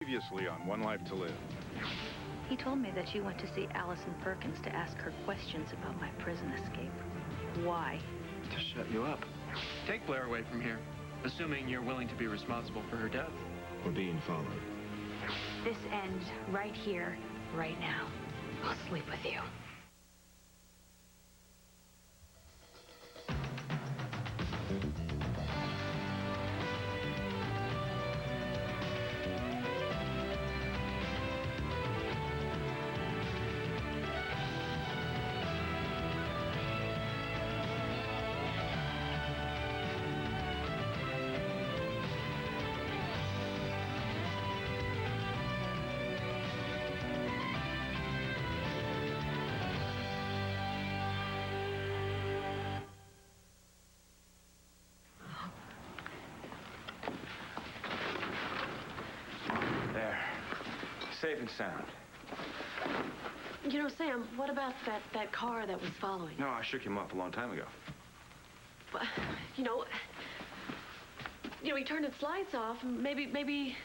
Previously on One Life to Live. He told me that you went to see Allison Perkins to ask her questions about my prison escape. Why? To shut you up. Take Blair away from here, assuming you're willing to be responsible for her death. Or being followed. This ends right here, right now. I'll sleep with you. Safe and sound. You know, Sam, what about that car that was following? No, I shook him off a long time ago. But, you know, he turned its lights off. Maybe we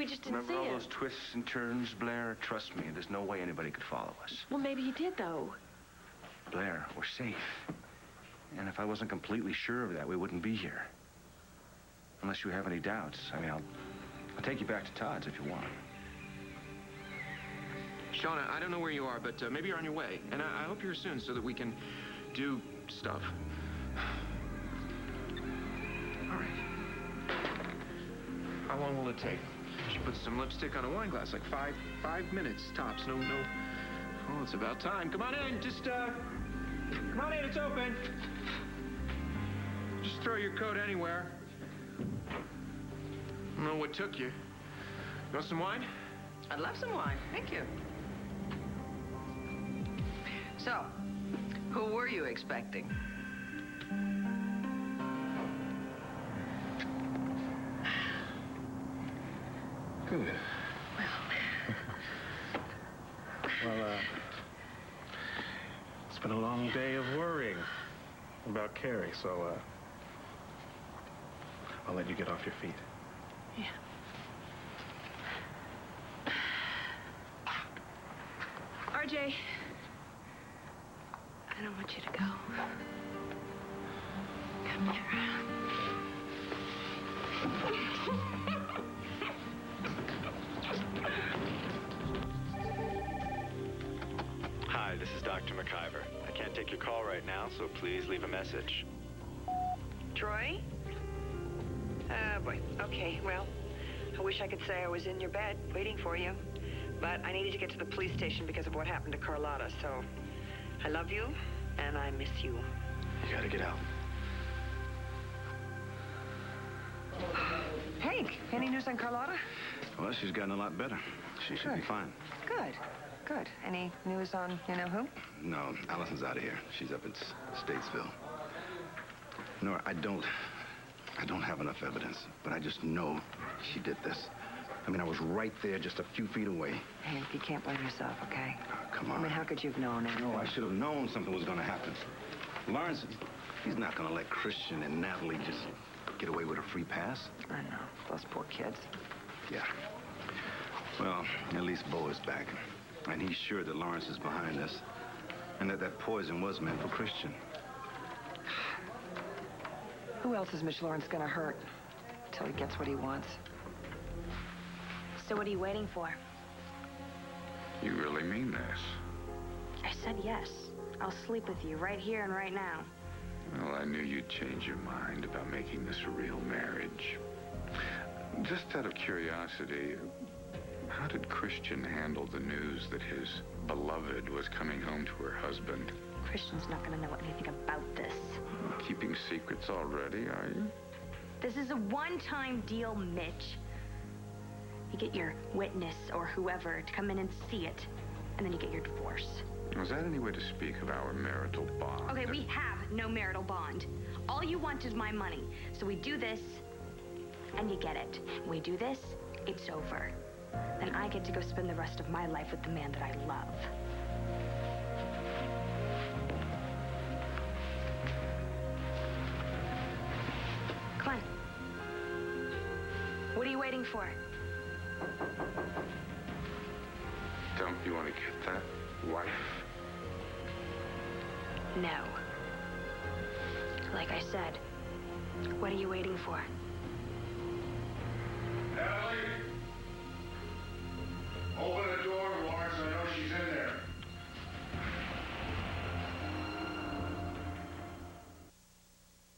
just didn't Remember see all it. those twists and turns, Blair? Trust me, there's no way anybody could follow us. Well, maybe he did, though. Blair, we're safe. And if I wasn't completely sure of that, we wouldn't be here. Unless you have any doubts. I mean, I'll take you back to Todd's if you want. Shauna, I don't know where you are, but maybe you're on your way. And I hope you're soon so that we can do stuff. All right. How long will it take? She put some lipstick on a wine glass, like five minutes tops. No. Oh, it's about time. Come on in. Just, come on in. It's open. Just throw your coat anywhere. I don't know what took you. You want some wine? I'd love some wine. Thank you. So, who were you expecting? Good. Well, it's been a long day of worrying about Carrie, so, I'll let you get off your feet. Yeah. RJ, I don't want you to go. Come here. Hi, this is Dr. McIver. I can't take your call right now, so please leave a message. Troy? Boy. Okay, well, I wish I could say I was in your bed waiting for you. But I needed to get to the police station because of what happened to Carlotta, so I love you, and I miss you. You gotta get out. Hank, any news on Carlotta? Well, she's gotten a lot better. She should be fine. Good. Any news on you-know-who? No, Allison's out of here. She's up in Statesville. Nora, I don't have enough evidence, but I just know she did this. I mean, I was right there, just a few feet away. Hank, you can't blame yourself, okay? Oh, come on. I mean, how could you have known anything? No, I should have known something was going to happen. Lawrence, he's not going to let Christian and Natalie just get away with a free pass. I know. Those poor kids. Yeah. Well, at least Bo is back. And he's sure that Lawrence is behind this. And that poison was meant for Christian. Who else is Mitch Lawrence gonna hurt? Till he gets what he wants. So what are you waiting for? You really mean this? I said yes. I'll sleep with you right here and right now. Well, I knew you'd change your mind about making this a real marriage. Just out of curiosity, how did Christian handle the news that his beloved was coming home to her husband? Christian's not gonna know anything about this. Keeping secrets already, are you? This is a one-time deal, Mitch. You get your witness or whoever to come in and see it, and then you get your divorce. Was that any way to speak of our marital bond? Okay, we have no marital bond. All you want is my money. So we do this, and you get it. We do this, it's over. Then I get to go spend the rest of my life with the man that I love. Come on. What are you waiting for? You want to get that wife? No. Like I said, what are you waiting for? Natalie! Open the door, Lawrence. I know she's in there.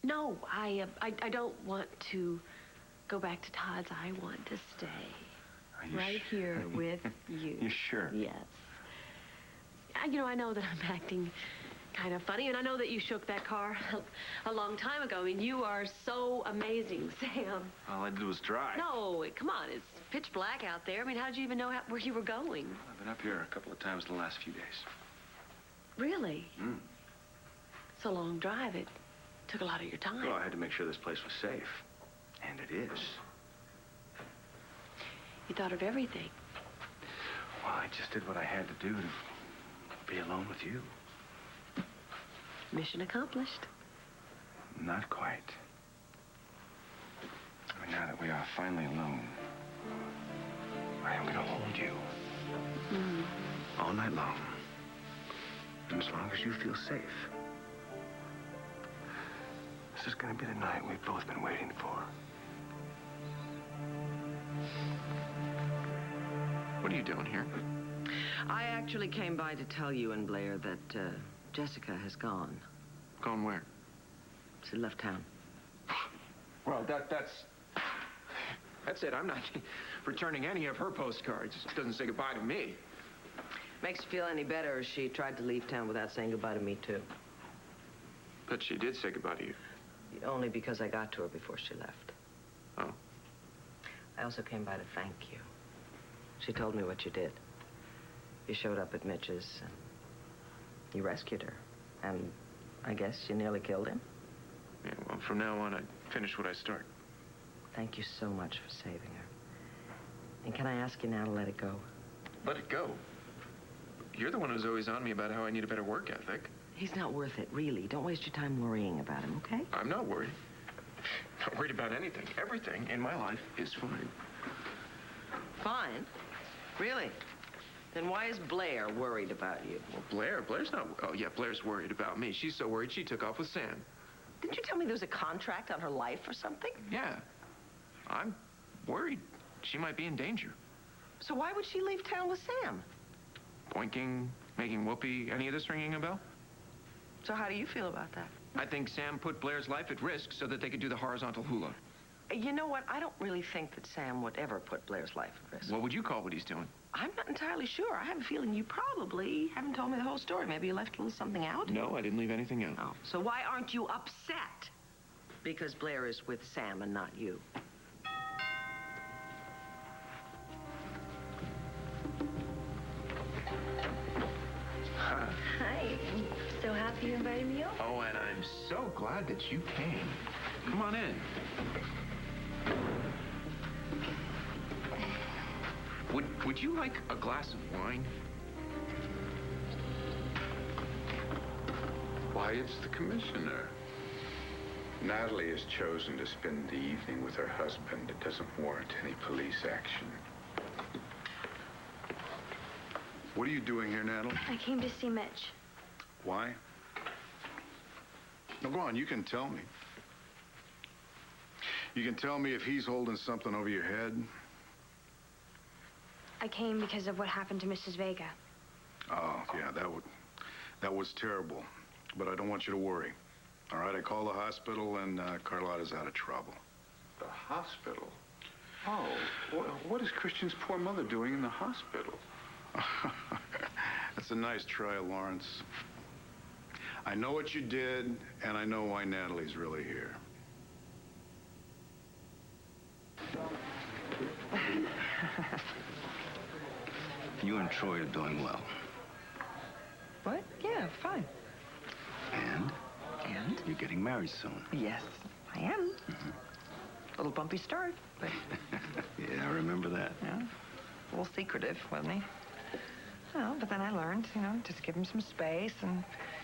No, I don't want to go back to Todd's. I want to stay right here with you. You sure? Yes. You know, I know that I'm acting kind of funny, and I know that you shook that car a long time ago. I mean, you are so amazing, Sam. All I did was drive. No, come on. It's pitch black out there. I mean, how did you even know where you were going? I've been up here a couple of times in the last few days. Really? It's a long drive. It took a lot of your time. Well, I had to make sure this place was safe. And it is. You thought of everything. Well, I just did what I had to do to be alone with you. Mission accomplished. Not quite. I mean, now that we are finally alone, I am going to hold you. All night long. And as long as you feel safe. This is going to be the night we've both been waiting for. What are you doing here? I actually came by to tell you and Blair that Jessica has gone. Gone where? She left town. Well, that's it. I'm not returning any of her postcards. It doesn't say goodbye to me. Makes you feel any better, she tried to leave town without saying goodbye to me, too. But she did say goodbye to you. Only because I got to her before she left. Oh. I also came by to thank you. She told me what you did. You showed up at Mitch's and you rescued her. And I guess you nearly killed him. Yeah, well, from now on, I finish what I start. Thank you so much for saving her. And can I ask you now to let it go? Let it go. You're the one who's always on me about how I need a better work ethic. He's not worth it, really. Don't waste your time worrying about him, okay? I'm not worried. Not worried about anything. Everything in my life is fine. Fine? Really? Then why is Blair worried about you? Well, Blair's not... Oh, yeah, Blair's worried about me. She's so worried she took off with Sam. Didn't you tell me there was a contract on her life or something? Yeah. I'm worried she might be in danger. So why would she leave town with Sam? Boinking, making whoopee, any of this ringing a bell? So how do you feel about that? I think Sam put Blair's life at risk so that they could do the horizontal hula. You know what? I don't really think that Sam would ever put Blair's life at risk. What would you call what he's doing? I'm not entirely sure. I have a feeling you probably haven't told me the whole story. Maybe you left a little something out? No, I didn't leave anything out. Oh, so why aren't you upset? Because Blair is with Sam and not you. Hi. I'm so happy you invited me over. Oh, and I'm so glad that you came. Come on in. Would you like a glass of wine? Why, it's the commissioner. Natalie has chosen to spend the evening with her husband. It doesn't warrant any police action. What are you doing here, Natalie? I came to see Mitch. Why? No, go on, you can tell me. You can tell me if he's holding something over your head. I came because of what happened to Mrs. Vega. Oh, yeah, that was terrible. But I don't want you to worry. All right, I called the hospital and Carlotta's out of trouble. The hospital? Oh, what is Christian's poor mother doing in the hospital? That's a nice try, Lawrence. I know what you did, and I know why Natalie's really here. You and Troy are doing well. What? Yeah, fine. And? And? You're getting married soon. Yes, I am. A little bumpy start, but... Yeah, I remember that. Yeah, a little secretive, wasn't he? Well, but then I learned, you know, just give him some space, and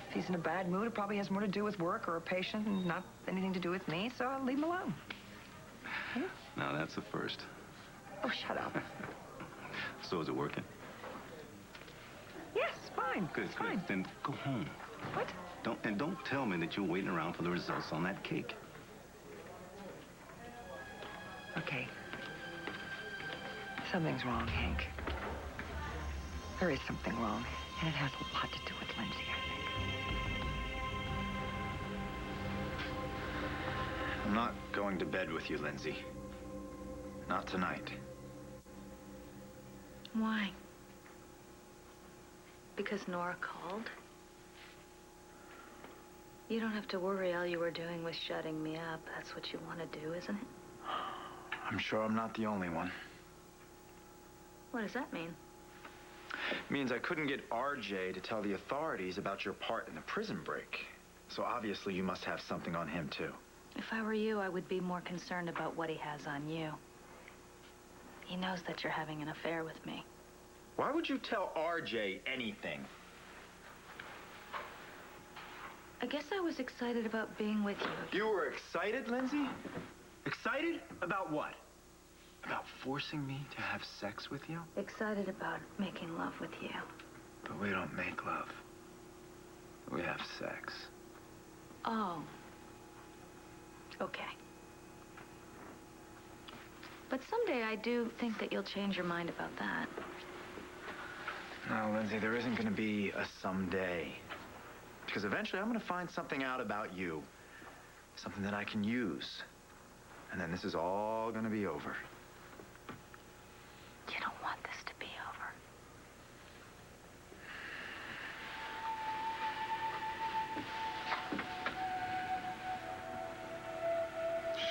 if he's in a bad mood, it probably has more to do with work or a patient and not anything to do with me, so I'll leave him alone. Yeah? Now, that's the first. Oh, shut up. So is it working? fine. Good, It's good. fine. Then go home. What? Don't tell me that you're waiting around for the results on that cake. Okay. Something's wrong, Hank. There is something wrong, and it has a lot to do with Lindsay, I think. I'm not going to bed with you, Lindsay. Not tonight. Why? Because Nora called? You don't have to worry. All you were doing was shutting me up. That's what you want to do, isn't it? I'm sure I'm not the only one. What does that mean? It means I couldn't get RJ to tell the authorities about your part in the prison break. So obviously you must have something on him, too. If I were you, I would be more concerned about what he has on you. He knows that you're having an affair with me. Why would you tell RJ anything? I guess I was excited about being with you. You were excited, Lindsay? Excited? About what? About forcing me to have sex with you? Excited about making love with you. But we don't make love. We have sex. Oh. Okay. But someday I do think that you'll change your mind about that. No, Lindsay, there isn't going to be a someday. Because eventually I'm going to find something out about you. Something that I can use. And then this is all going to be over. You don't want this to be over.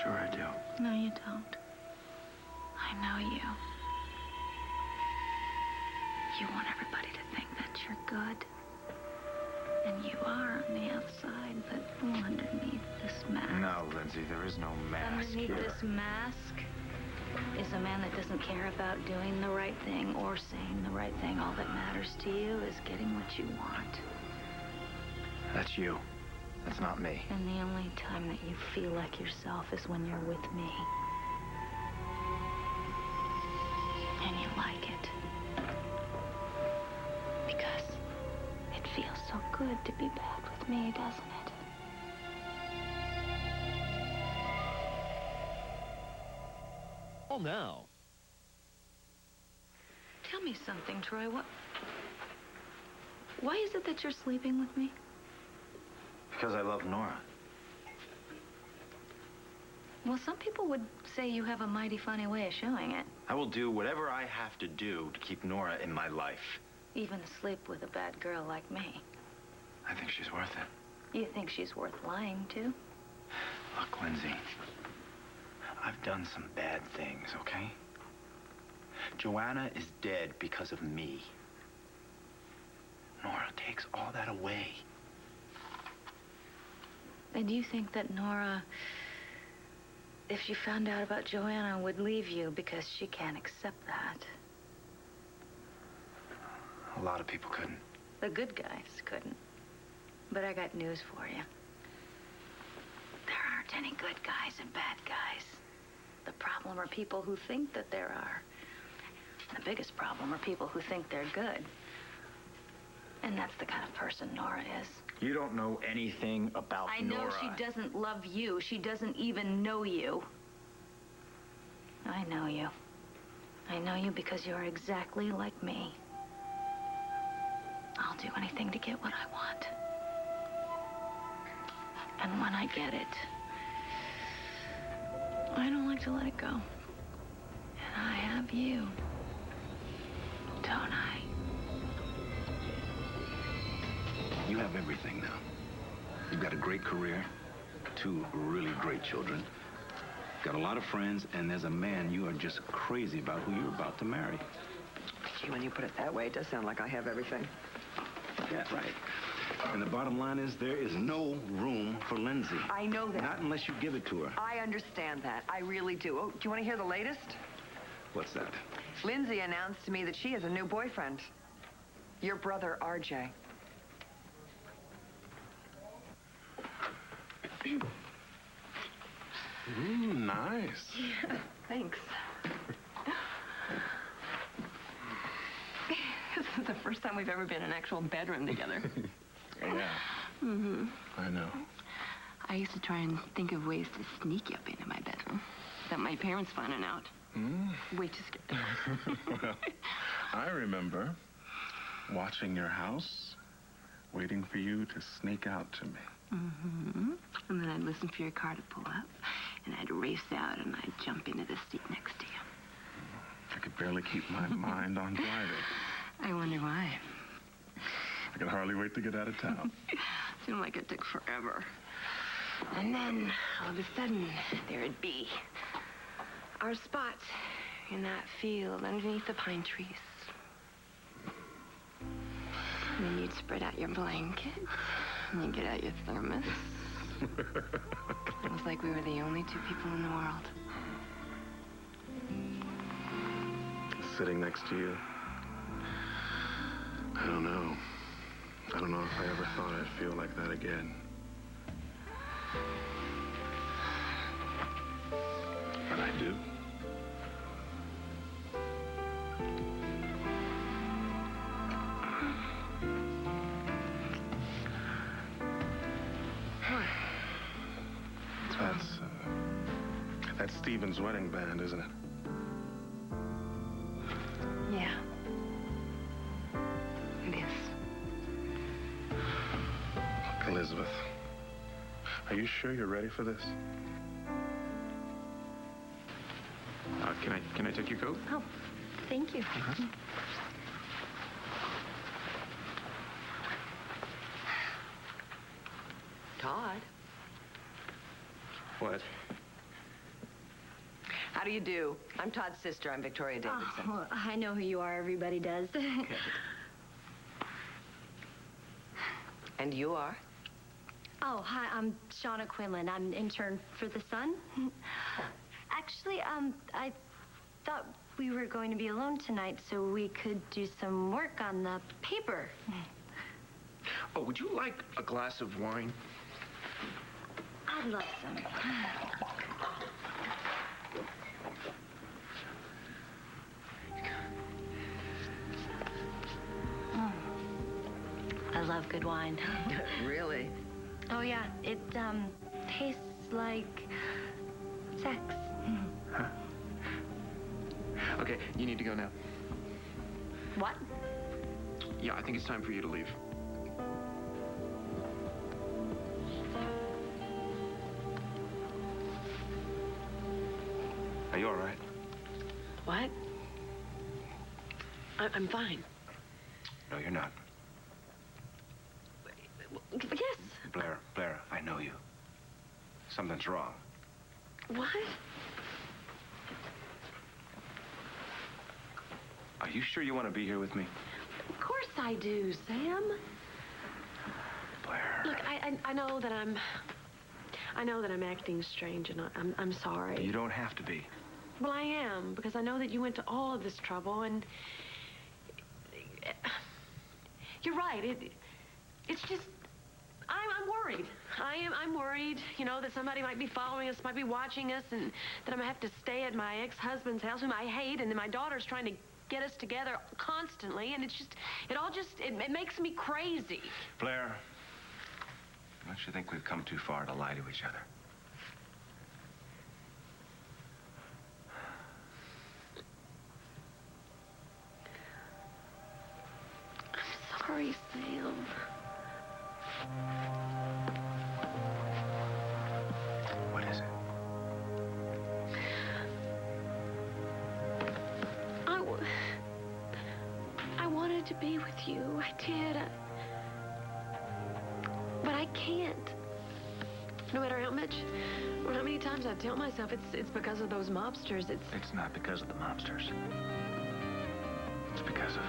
Sure I do. No, you don't. I know you. You want everybody to think that you're good. And you are on the outside, but underneath this mask. No, Lindsay, there is no mask Underneath here. this mask is a man that doesn't care about doing the right thing or saying the right thing. All that matters to you is getting what you want. That's you. That's not me. And the only time that you feel like yourself is when you're with me. And you like it. Because it feels so good to be bad with me, doesn't it? Well, now. Tell me something, Troy. Why is it that you're sleeping with me? Because I love Nora. Well, some people would say you have a mighty funny way of showing it. I will do whatever I have to do to keep Nora in my life. Even sleep with a bad girl like me. I think she's worth it. You think she's worth lying to? Look, Lindsay, I've done some bad things, okay? Joanna is dead because of me. Nora takes all that away. And you think that Nora, if she found out about Joanna, would leave you because she can't accept that? A lot of people couldn't. The good guys couldn't. But I got news for you. There aren't any good guys and bad guys. The problem are people who think that there are. The biggest problem are people who think they're good. And that's the kind of person Nora is. You don't know anything about Nora. I know she doesn't love you. She doesn't even know you. I know you. I know you because you're exactly like me. I'll do anything to get what I want. And when I get it, I don't like to let it go. And I have you, don't I? You have everything now. You've got a great career, 2 really great children, got a lot of friends, and there's a man you are just crazy about who you're about to marry. Gee, when you put it that way, it does sound like I have everything. Yeah, right. And the bottom line is there is no room for Lindsay. I know that. Not unless you give it to her. I understand that. I really do. Oh, do you want to hear the latest? What's that? Lindsay announced to me that she has a new boyfriend. Your brother, RJ. Nice. Yeah, thanks. Isn't the first time we've ever been in an actual bedroom together. Yeah. Mm-hmm. I know. I used to try and think of ways to sneak you up into my bedroom without my parents finding out. Way too scared. Well, I remember watching your house, waiting for you to sneak out to me. Mm-hmm. And then I'd listen for your car to pull up, and I'd race out, and I'd jump into the seat next to you. I could barely keep my mind on driving. I wonder why. I could hardly wait to get out of town. Seemed like it took forever. And then, all of a sudden, there it'd be. Our spot in that field underneath the pine trees. And then you'd spread out your blanket, and you'd get out your thermos. It was like we were the only two people in the world. Sitting next to you. I don't know. I don't know if I ever thought I'd feel like that again. But I do. That's Stephen's wedding band, isn't it? Yeah. It is. Elizabeth, are you sure you're ready for this? Can I take your coat? Oh, thank you. Todd. What? How do you do? I'm Todd's sister. I'm Victoria Davidson. Oh, well, I know who you are. Everybody does. And you are? Oh, hi. I'm Shauna Quinlan. I'm intern for the Sun. Actually, I thought we were going to be alone tonight so we could do some work on the paper. Oh, would you like a glass of wine? I'd love some. I love good wine. Really? Oh, yeah. It, tastes like sex. Huh? Okay, you need to go now. What? Yeah, I think it's time for you to leave. Are you all right? What? I'm fine. No, you're not. Yes. Blair, I know you. Something's wrong. What? Are you sure you want to be here with me? Of course I do, Sam. Blair. Look, I know that I'm acting strange, and I'm sorry. You don't have to be. Well, I am, because I know that you went to all of this trouble, and you're right. It's just I'm worried. I'm worried, you know, that somebody might be following us, might be watching us, and that I'm gonna have to stay at my ex-husband's house, whom I hate, and then my daughter's trying to get us together constantly, and it makes me crazy. Blair, don't you think we've come too far to lie to each other? I'm sorry, Sam. What is it? I wanted to be with you. I did. But I can't. No matter how much, or how many times I tell myself it's because of those mobsters. It's not because of the mobsters. It's because of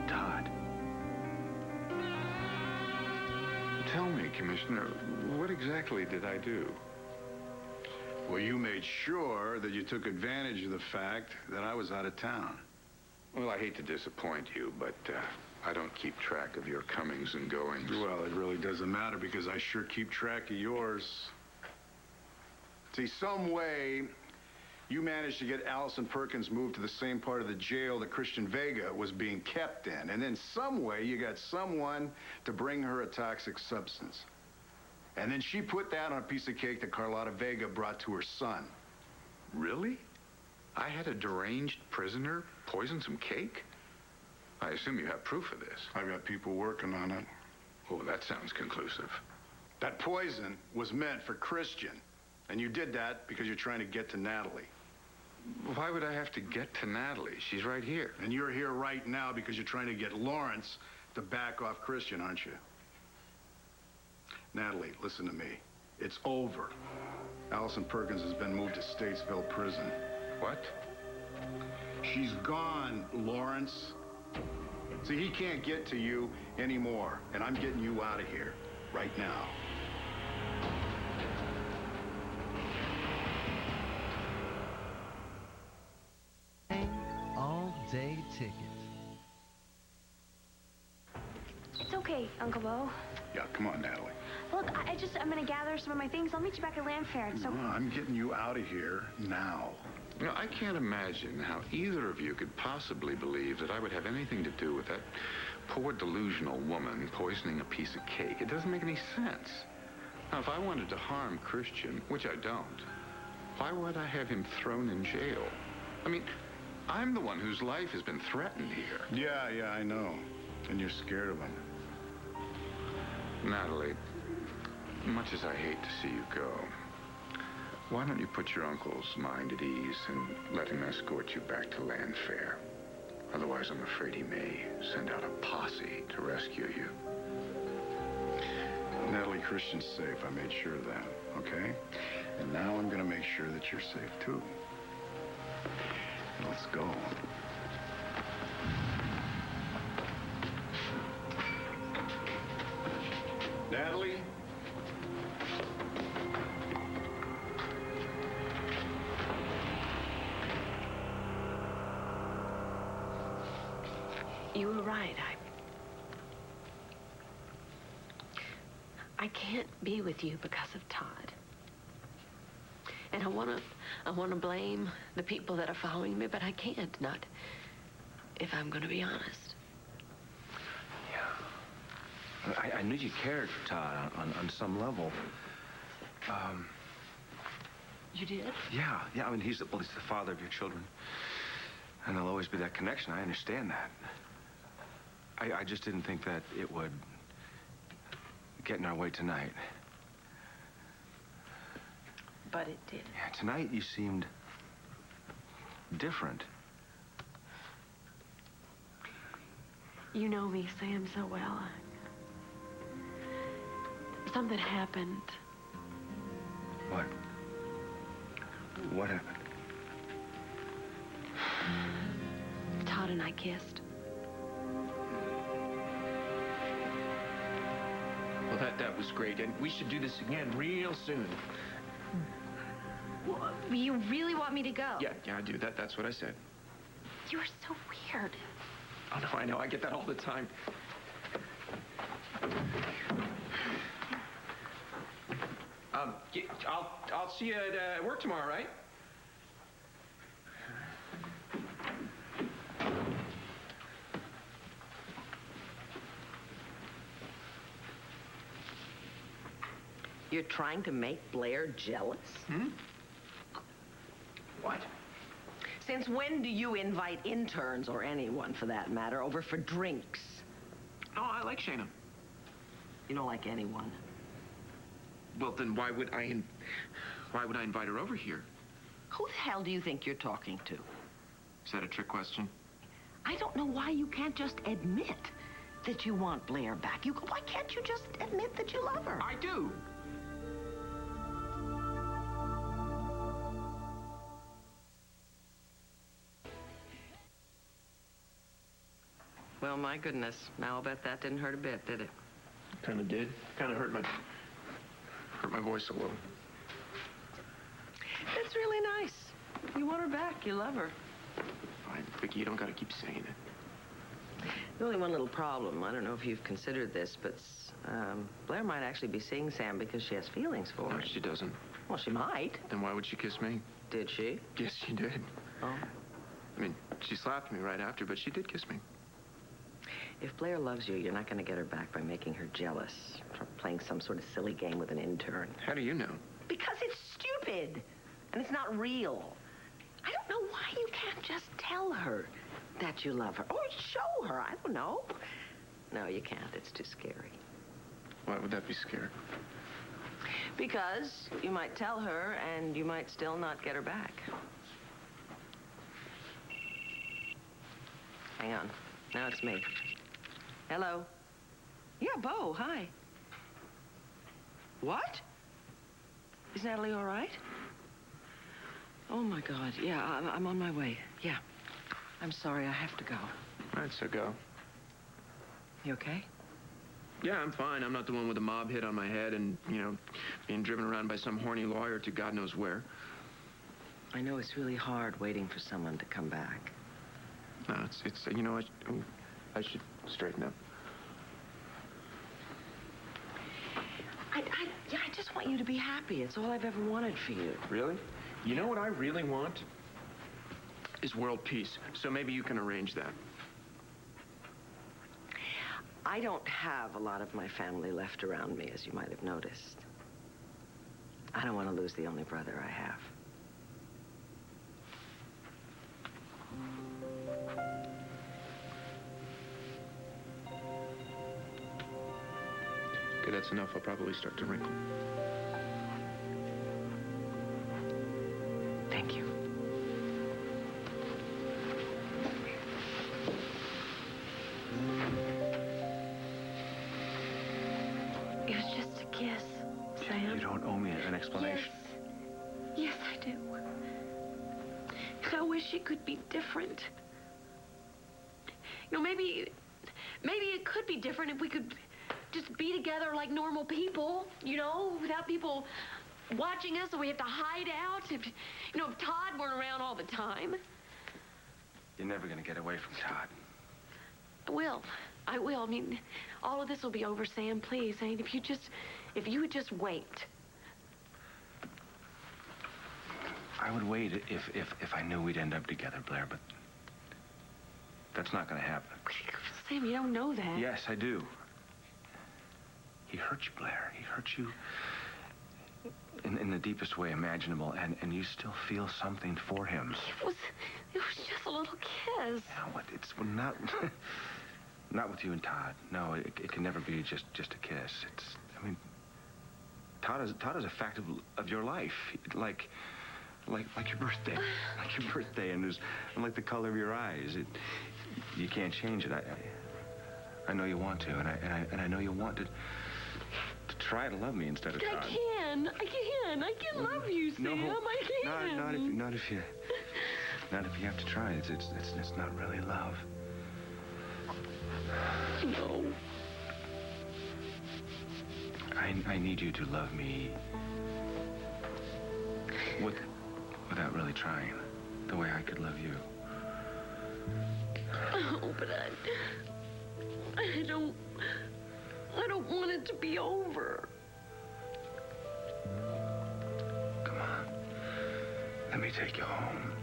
Todd. Tell me, Commissioner, what exactly did I do? Well, you made sure that you took advantage of the fact that I was out of town. Well, I hate to disappoint you, but I don't keep track of your comings and goings. Well, it really doesn't matter because I sure keep track of yours. See, some way You managed to get Allison Perkins moved to the same part of the jail that Christian Vega was being kept in. And then some way you got someone to bring her a toxic substance. And then she put that on a piece of cake that Carlotta Vega brought to her son. Really? I had a deranged prisoner poison some cake? I assume you have proof of this. I've got people working on it. Oh, that sounds conclusive. That poison was meant for Christian. And you did that because you're trying to get to Natalie. Why would I have to get to Natalie? She's right here. And you're here right now because you're trying to get Lawrence to back off Christian, aren't you? Natalie, listen to me. It's over. Allison Perkins has been moved to Statesville Prison. What? She's gone, Lawrence. See, he can't get to you anymore, and I'm getting you out of here right now. All-day ticket. It's okay, Uncle Bo. Yeah, come on, Natalie. Look, I'm gonna gather some of my things. I'll meet you back at Landfair. It's so... No, I'm getting you out of here now. You know, I can't imagine how either of you could possibly believe that I would have anything to do with that poor delusional woman poisoning a piece of cake. It doesn't make any sense. Now, if I wanted to harm Christian, which I don't, why would I have him thrown in jail? I mean, I'm the one whose life has been threatened here. Yeah, I know. And you're scared of him. Natalie, much as I hate to see you go, why don't you put your uncle's mind at ease and let him escort you back to Landfair? Otherwise, I'm afraid he may send out a posse to rescue you. Natalie, Christian's safe. I made sure of that, okay? And now I'm gonna make sure that you're safe, too. Let's go. Natalie? You were right. I can't be with you because of Todd. And I want to blame the people that are following me, but I can't, not if I'm going to be honest. Yeah. I knew you cared for Todd on some level. You did? Yeah. I mean, he's the father of your children. And there'll always be that connection. I understand that. I just didn't think that it would get in our way tonight. But it did. Yeah, tonight you seemed different. You know me, Sam, so well. Something happened. What? What happened? Todd and I kissed. Well, that was great, and we should do this again real soon. Well, you really want me to go? Yeah, I do. That's what I said. You're so weird. Oh, no, I know. I get that all the time. I'll see you at work tomorrow, right? You're trying to make Blair jealous? What? Since when do you invite interns, or anyone for that matter, over for drinks? No, I like Shayna. You don't like anyone? Well, then why would I invite her over here? Who the hell do you think you're talking to? Is that a trick question? I don't know why you can't just admit that you want Blair back. Why can't you just admit that you love her? I do. Well, my goodness. Now I'll bet that didn't hurt a bit, did it? Kind of did. Kind of hurt my voice a little. It's really nice. You want her back. You love her. Fine, Vicky, you don't got to keep saying it. There's only one little problem. I don't know if you've considered this, but Blair might actually be seeing Sam because she has feelings for him. No, she doesn't. Well, she might. Then why would she kiss me? Did she? Yes, she did. Oh. I mean, she slapped me right after, but she did kiss me. If Blair loves you, you're not going to get her back by making her jealous or playing some sort of silly game with an intern. How do you know? Because it's stupid, and it's not real. I don't know why you can't just tell her that you love her, or show her, I don't know. No, you can't. It's too scary. Why would that be scary? Because you might tell her, and you might still not get her back. Hang on. Now it's me. Hello? Yeah, Bo, hi. What? Is Natalie all right? Oh, my God. Yeah, I'm on my way. Yeah. I'm sorry, I have to go. All right, so go. You okay? Yeah, I'm fine. I'm not the one with a mob hit on my head and, you know, being driven around by some horny lawyer to God knows where. I know it's really hard waiting for someone to come back. No, it's you know, I should straighten up. I just want you to be happy. It's all I've ever wanted for you. Really? You know what I really want? Is world peace. So maybe you can arrange that. I don't have a lot of my family left around me, as you might have noticed. I don't want to lose the only brother I have. Okay, that's enough. I'll probably start to wrinkle. Thank you. It was just a kiss, Sam. You don't owe me an explanation. Yes, I do. I wish it could be different. You know, maybe it could be different if we could just be together like normal people, you know, without people watching us and we have to hide out. If, you know, if Todd weren't around all the time. You're never going to get away from Todd. I will. I will. I mean, all of this will be over, Sam, please. I mean, if you would just wait. I would wait if I knew we'd end up together, Blair, but that's not going to happen. Sam, you don't know that. Yes, I do. He hurt you, Blair. He hurt you in the deepest way imaginable, and you still feel something for him. It was just a little kiss. Yeah, it's not not with you and Todd. No, it can never be just a kiss. I mean, Todd is a fact of your life, like your birthday, and like the color of your eyes. You can't change it. I know you want to, and I know you want to try to love me instead of Todd. I can love you, Sam. No, I can. not if you have to try. It's not really love. No. I need you to love me without really trying, the way I could love you. Oh, but I don't want it to be over. Come on. Let me take you home.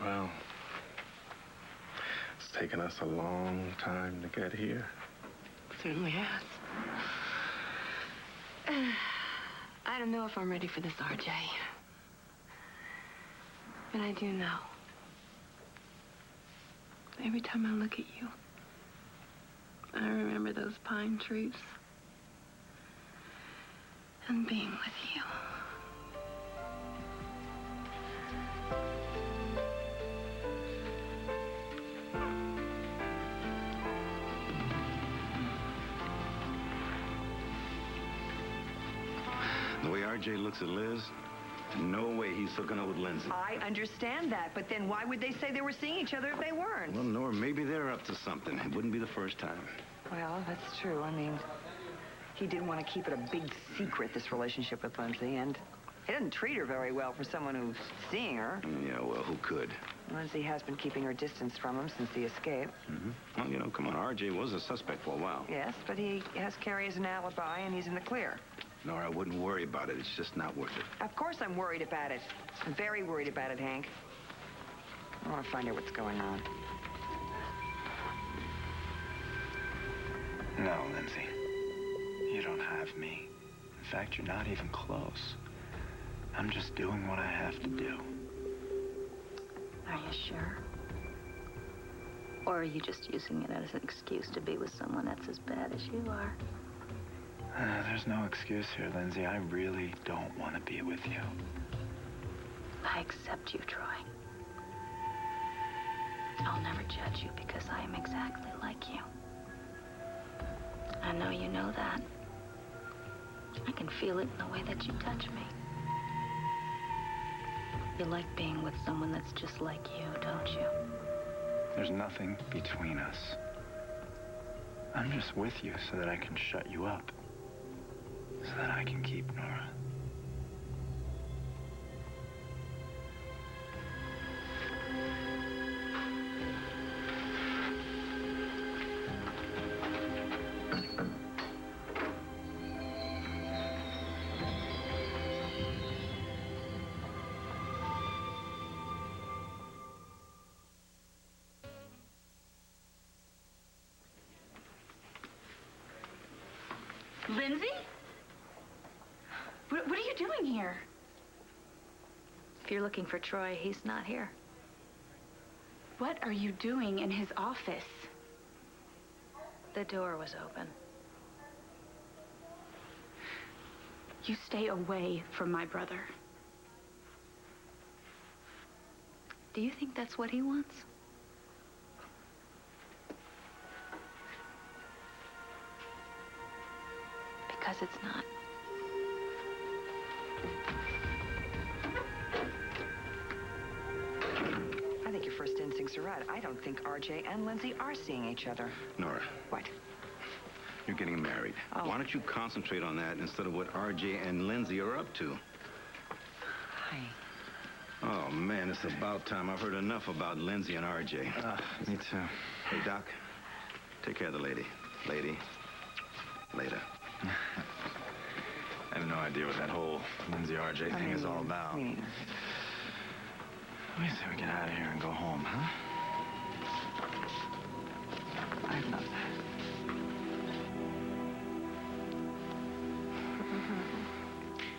Well, it's taken us a long time to get here. Certainly has. I don't know if I'm ready for this, RJ. But I do know. Every time I look at you, I remember those pine trees and being with you. The way RJ looks at Liz, no way he's hooking up with Lindsay. I understand that, but then why would they say they were seeing each other if they weren't? Well, Nora, maybe they're up to something. It wouldn't be the first time. Well, that's true. I mean, he didn't want to keep it a big secret, this relationship with Lindsay, and He doesn't treat her very well for someone who's seeing her. Yeah, well, who could? Lindsay has been keeping her distance from him since the escape. Well, you know, come on, RJ was a suspect for a while. Yes, but he has Carrie as an alibi, and he's in the clear. Nora, I wouldn't worry about it. It's just not worth it. Of course I'm worried about it. I'm very worried about it, Hank. I want to find out what's going on. No, Lindsay. You don't have me. In fact, you're not even close. I'm just doing what I have to do. Are you sure? Or are you just using it as an excuse to be with someone that's as bad as you are? There's no excuse here, Lindsay. I really don't want to be with you. I accept you, Troy. I'll never judge you because I am exactly like you. I know you know that. I can feel it in the way that you touch me. You like being with someone that's just like you, don't you? There's nothing between us. I'm just with you so that I can shut you up. So that I can keep Nora. Lindsay? What are you doing here? If you're looking for Troy, he's not here. What are you doing in his office? The door was open. You stay away from my brother. Do you think that's what he wants? Because it's not. I think your first instincts are right. I don't think RJ and Lindsay are seeing each other. Nora. What? You're getting married. Oh. Why don't you concentrate on that instead of what RJ and Lindsay are up to? Hi. Oh, man, it's about time. I've heard enough about Lindsay and RJ. Me too. Hey, Doc, take care of the lady. Lady. Later. I have no idea what that whole Lindsay RJ thing is all about. Me neither. We say we get out of here and go home, huh? I'd love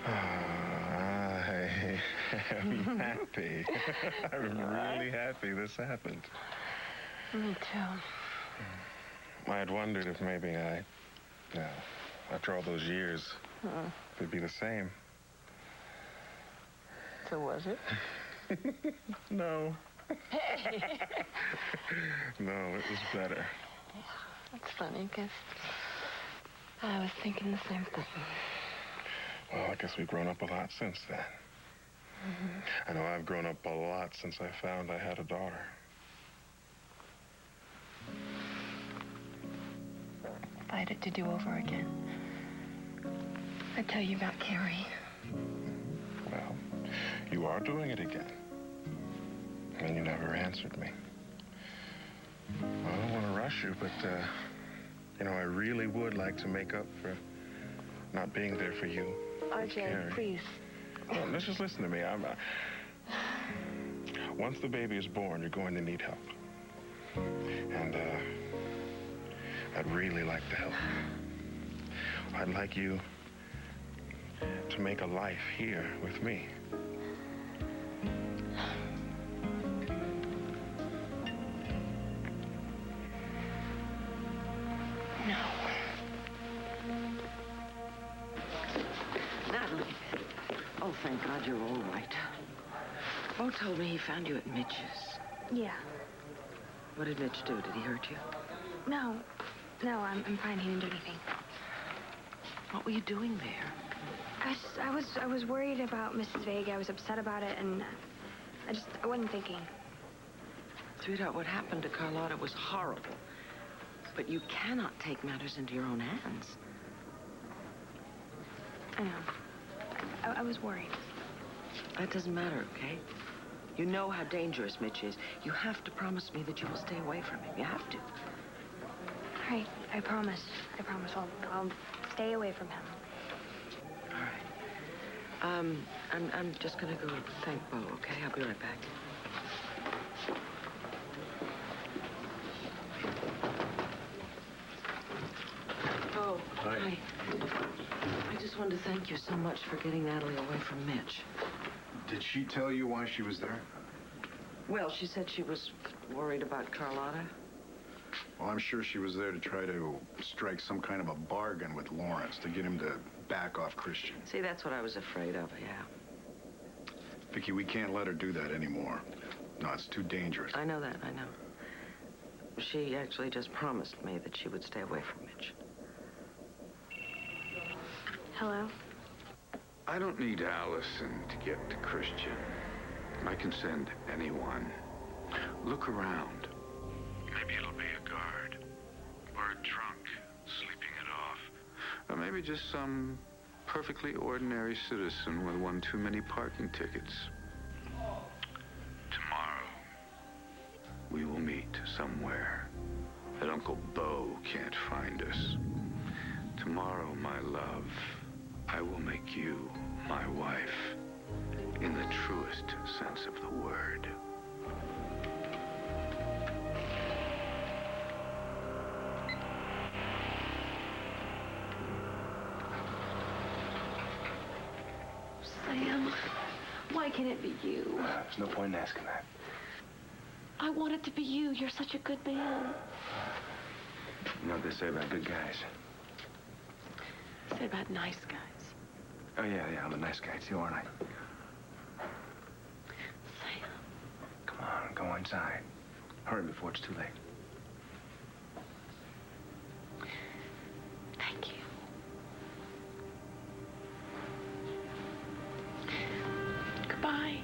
I am happy. I'm really happy this happened. Me too. I had wondered if maybe after all those years, it'd be the same. So was it? No. Hey. No, it was better. It's funny, because I was thinking the same thing. Well, I guess we've grown up a lot since then. I know I've grown up a lot since I found I had a daughter. If I had it to do over again, I'd tell you about Carrie. Well, you are doing it again. And you never answered me. I don't want to rush you, but, you know, I really would like to make up for not being there for you. RJ, please. Well, let's just listen to me. Once the baby is born, you're going to need help. And, I'd really like to help. I'd like you to make a life here with me. No. Natalie. Oh, thank God you're all right. Bo told me he found you at Mitch's. Yeah. What did Mitch do? Did he hurt you? No. No, I'm fine. He didn't do anything. What were you doing there? I was worried about Mrs. Vega. I was upset about it, and I wasn't thinking. Sweetheart, what happened to Carlotta was horrible. But you cannot take matters into your own hands. I know. I was worried. That doesn't matter, okay? You know how dangerous Mitch is. You have to promise me that you will stay away from him. You have to. All right, I promise. I promise I'll stay away from him. All right. I'm just gonna go thank Bo, okay? I'll be right back. Oh, hi. I just wanted to thank you so much for getting Natalie away from Mitch. Did she tell you why she was there? Well, she said she was worried about Carlotta. Well, I'm sure she was there to try to strike some kind of a bargain with Lawrence to get him to back off Christian. See, that's what I was afraid of, yeah. Vicky, we can't let her do that anymore. No, it's too dangerous. I know that, I know. She actually just promised me that she would stay away from Mitch. Hello? I don't need Allison to get to Christian. I can send anyone. Look around. Maybe it'll be a guard. Or a drunk, sleeping it off. Or maybe just some perfectly ordinary citizen with one too many parking tickets. Tomorrow, we will meet somewhere that Uncle Bo can't find us. Tomorrow, my love, I will make you my wife in the truest sense of the word. Sam, why can't it be you? There's no point in asking that. I want it to be you. You're such a good man. You know what they say about good guys? Say about nice guys. Oh, yeah, I'm a nice guy, too, aren't I? Sam. Come on, go inside. Hurry before it's too late. Thank you. Goodbye.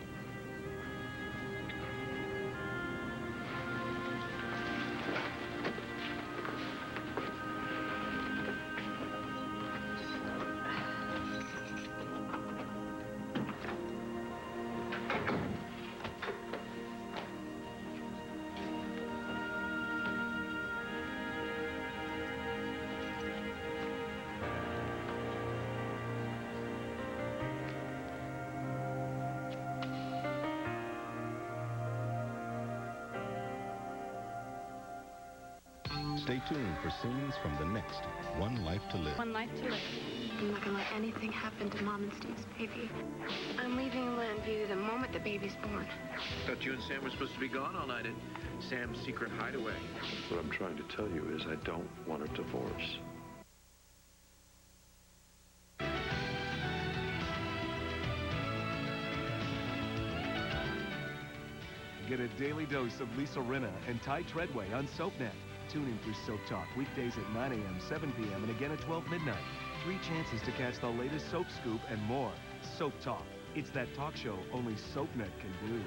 Stay tuned for scenes from the next One Life to Live. One life to live. I'm not gonna let anything happen to Mom and Steve's baby. I'm leaving Landview the moment the baby's born. Thought you and Sam were supposed to be gone all night at Sam's secret hideaway. What I'm trying to tell you is I don't want a divorce. Get a daily dose of Lisa Rinna and Ty Treadway on SoapNet. Tune in through Soap Talk weekdays at 9 a.m., 7 p.m., and again at 12 midnight. 3 chances to catch the latest soap scoop and more. Soap Talk. It's that talk show only SoapNet can do.